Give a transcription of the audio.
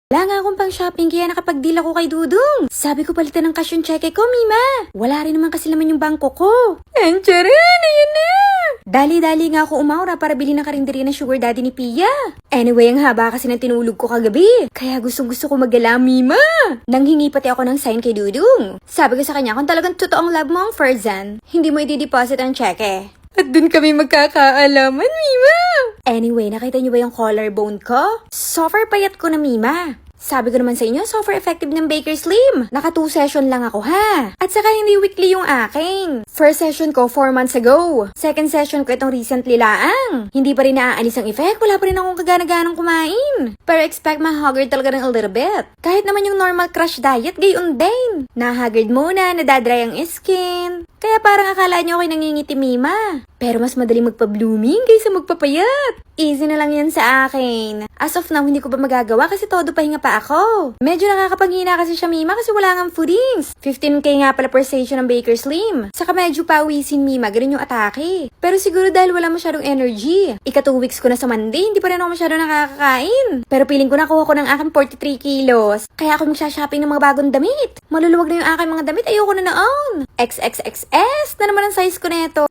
Wala nga akong pang shopping kaya nakapag-deal ako kay Dudong. Sabi ko palitan ng cash yung cheque ko, Mima. Wala rin naman kasi laman yung bangko ko. Ancharan, ayan na! Dali-dali nga ako umaura para bilhin ng karinderya ng sugar daddy ni Pia. Anyway, ang haba kasi ng tinulog ko kagabi. Kaya gustong-gusto ko magala, Mima. Nanghingi pati ako ng sign kay Dudong. Sabi ko sa kanya, kung talagang totoong love mo ang Farzan, hindi mo i-deposit ang cheque. At dun kami magkakaalaman, Mima! Anyway, nakita niyo ba yung collarbone ko? Super payat ko na, Mima. Sabi ko naman sa inyo, super effective ng Baker Slim. Naka 2 session lang ako ha. At saka hindi weekly yung aking. First session ko 4 months ago. Second session ko itong recently laang. Hindi pa rin naaalis ang effect. Wala pa rin akong kagana-ganang kumain. Pero expect ma-haggard talaga ng a little bit. Kahit naman yung normal crash diet, gayon din. Na-haggard muna, nadadry ang skin. Kaya parang akala nyo ako'y nangingiti, Mima. Pero mas madaling magpa-blooming kaysa magpapayat. Easy na lang yan sa akin. As of now, hindi ko pa magagawa kasi todo pahinga pa ako. Medyo nakakapanghina kasi siya, Mima, kasi wala ngang foodings. 15K nga pala per station ng Baker Slim. Saka medyo pawisin, Mima, ganun yung atake. Pero siguro dahil wala masyadong energy. Ika 2 weeks ko na sa Monday, hindi pa rin ako masyadong nakakakain. Pero piling ko nakuha ko ng aking 43 kilos. Kaya ako magsha-shopping ng mga bagong damit. Maluluwag na yung aking mga damit, ayoko na noon. XXXS na naman ang size ko neto.